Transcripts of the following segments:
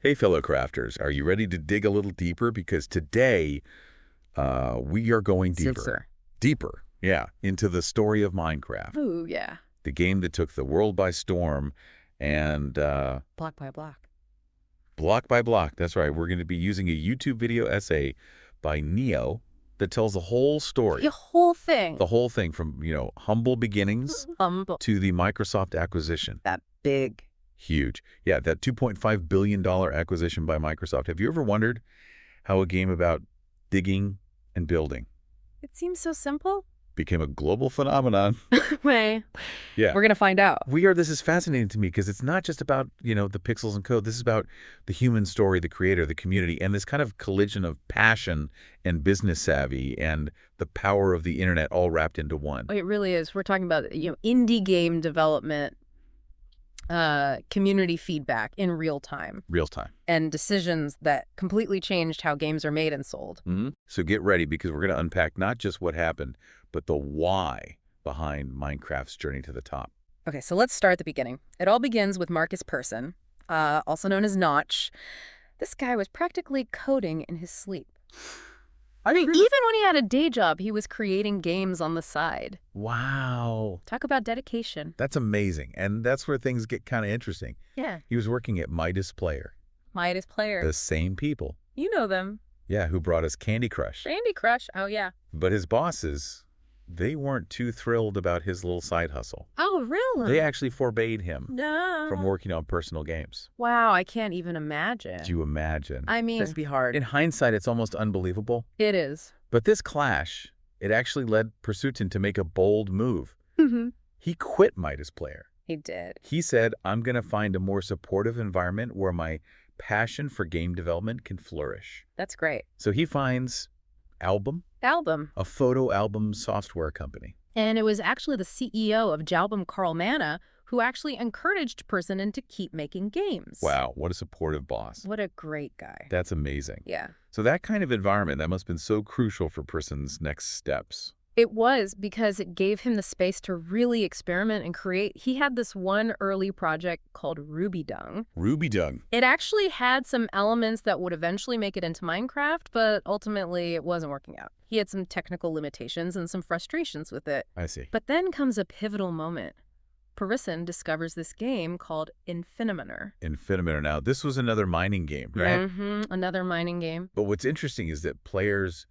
Hey, fellow crafters, are you ready to dig a little deeper? Because today we are going deeper. Sir. Deeper, yeah, into the story of Minecraft, Ooh, yeah. the game that took the world by storm and Block by block. block by block. That's right. We're going to be using a YouTube video essay by Neo that tells the whole story. The whole thing. The whole thing from, humble beginnings Humble. to the Microsoft acquisition. That big. Huge. Yeah, that $2.5 billion acquisition by Microsoft. Have you ever wondered how a game about digging and building It seems so simple. became a global phenomenon? Way. Yeah. We're going to find out. This is fascinating to me because it's not just about, the pixels and code. This is about the human story, the creator, the community, and this kind of collision of passion and business savvy and the power of the internet all wrapped into one. It really is. We're talking about, indie game development, community feedback in real time. Real time. And decisions that completely changed how games are made and sold. Mm-hmm. So get ready because we're going to unpack not just what happened, but the why behind Minecraft's journey to the top. Okay, so let's start at the beginning. It all begins with Marcus Persson, also known as Notch. This guy was practically coding in his sleep. I mean, even when he had a day job, he was creating games on the side. Wow. Talk about dedication. That's amazing. And that's where things get kind of interesting. Yeah. He was working at Midas Player. Midas Player. The same people. You know them. Yeah, who brought us Candy Crush. Candy Crush. Oh, yeah. But his bosses, they weren't too thrilled about his little side hustle. Oh, really? They actually forbade him No. from working on personal games. Wow, I can't even imagine. Did you imagine? I mean, it'd be hard. In hindsight, it's almost unbelievable. It is. But this clash, it actually led Pursutin to make a bold move. Mm-hmm. He quit Midas Player. He did. He said, I'm going to find a more supportive environment where my passion for game development can flourish. That's great. So he finds Album, Album. a photo album software company. And it was actually the CEO of Jalbum, Carl Manna, who actually encouraged Persson to keep making games. Wow, what a supportive boss. What a great guy. That's amazing. Yeah. So that kind of environment, that must have been so crucial for Persson's next steps. It was, because it gave him the space to really experiment and create. He had this one early project called Ruby Dung. Ruby Dung. It actually had some elements that would eventually make it into Minecraft, but ultimately it wasn't working out. He had some technical limitations and some frustrations with it. I see. But then comes a pivotal moment. Persson discovers this game called Infinimeter. Infinimeter. Now, this was another mining game, right? Mm-hmm. Another mining game. But what's interesting is that players,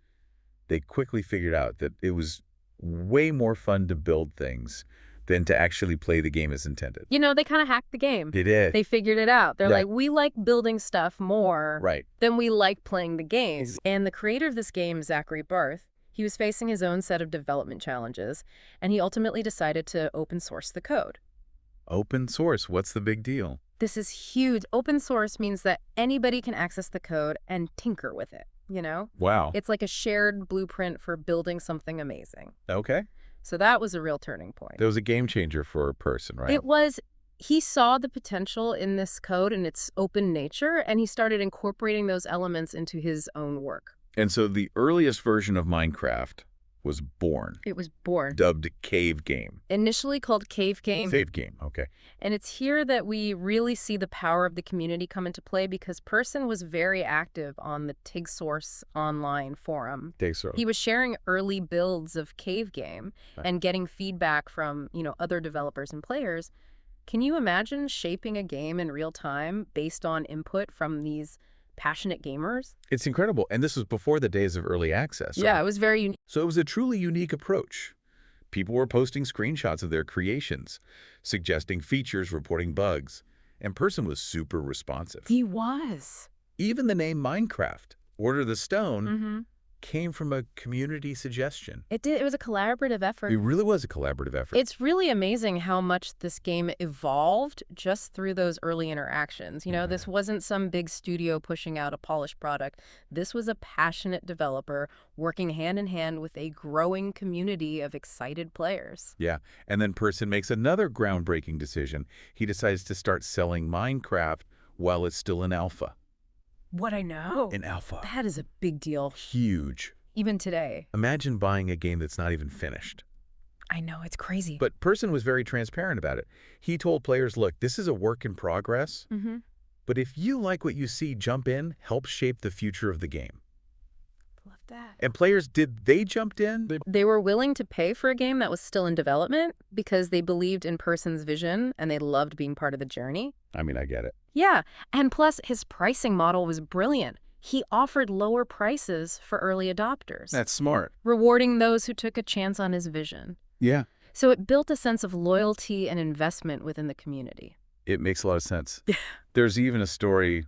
they quickly figured out that it was way more fun to build things than to actually play the game as intended. They kind of hacked the game. They did. They figured it out. They're Yeah. like, we like building stuff more Right. than we like playing the games. And the creator of this game, Zachary Barth, he was facing his own set of development challenges, and he ultimately decided to open source the code. Open source, what's the big deal? This is huge. Open source means that anybody can access the code and tinker with it, Wow. It's like a shared blueprint for building something amazing. Okay. So that was a real turning point. That was a game changer for a person, right? It was. He saw the potential in this code and its open nature, and he started incorporating those elements into his own work. And so the earliest version of Minecraft was born. It was born. Dubbed Cave Game. Initially called Cave Game. Cave Game, okay. And it's here that we really see the power of the community come into play, because Persson was very active on the TigSource online forum. TigSource. He was sharing early builds of Cave Game and getting feedback from, other developers and players. Can you imagine shaping a game in real time based on input from these passionate gamers? It's incredible. And this was before the days of early access. Yeah, it was very unique. So it was a truly unique approach. People were posting screenshots of their creations, suggesting features, reporting bugs. And Persson was super responsive. He was. Even the name Minecraft, Order the Stone, Mm-hmm. came from a community suggestion. It did. It was a collaborative effort. It really was a collaborative effort. It's really amazing how much this game evolved just through those early interactions. This wasn't some big studio pushing out a polished product. This was a passionate developer working hand in hand with a growing community of excited players. Yeah, and then Persson makes another groundbreaking decision. He decides to start selling Minecraft while it's still in alpha. What I know. In alpha. That is a big deal. Huge. Even today. Imagine buying a game that's not even finished. I know, it's crazy. But Persson was very transparent about it. He told players, look, this is a work in progress. Mm-hmm. But if you like what you see, jump in, help shape the future of the game. Love that. And players, did they jumped in? They were willing to pay for a game that was still in development because they believed in Person's vision and they loved being part of the journey. I mean, I get it. Yeah, and plus his pricing model was brilliant. He offered lower prices for early adopters, That's smart. rewarding those who took a chance on his vision. Yeah. So it built a sense of loyalty and investment within the community. It makes a lot of sense. There's even a story,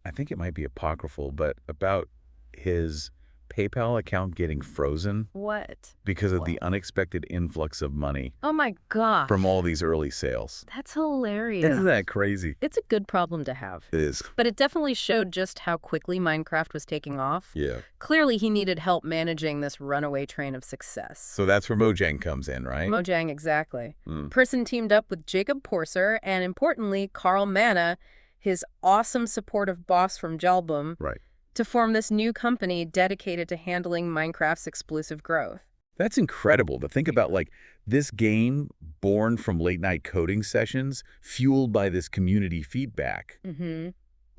I think it might be apocryphal, but about his PayPal account getting frozen What? because of the unexpected influx of money Oh my gosh. from all these early sales. That's hilarious. Isn't that crazy? It's a good problem to have. It is. But it definitely showed just how quickly Minecraft was taking off. Yeah. Clearly, he needed help managing this runaway train of success. So that's where Mojang comes in, right? Mojang, exactly. Mm. Person teamed up with Jacob Porser and, importantly, Carl Manna, his awesome supportive boss from Jalbum, Right. to form this new company dedicated to handling Minecraft's explosive growth. That's incredible to think about, like, this game born from late-night coding sessions, fueled by this community feedback,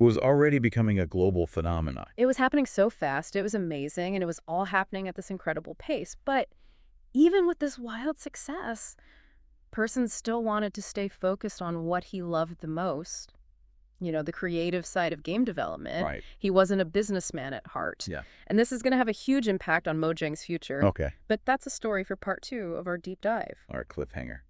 was already becoming a global phenomenon. It was happening so fast, it was amazing, and it was all happening at this incredible pace. But even with this wild success, Person still wanted to stay focused on what he loved the most. You know, the creative side of game development. Right. He wasn't a businessman at heart. Yeah. And this is going to have a huge impact on Mojang's future. Okay. But that's a story for part 2 of our deep dive. All right, cliffhanger.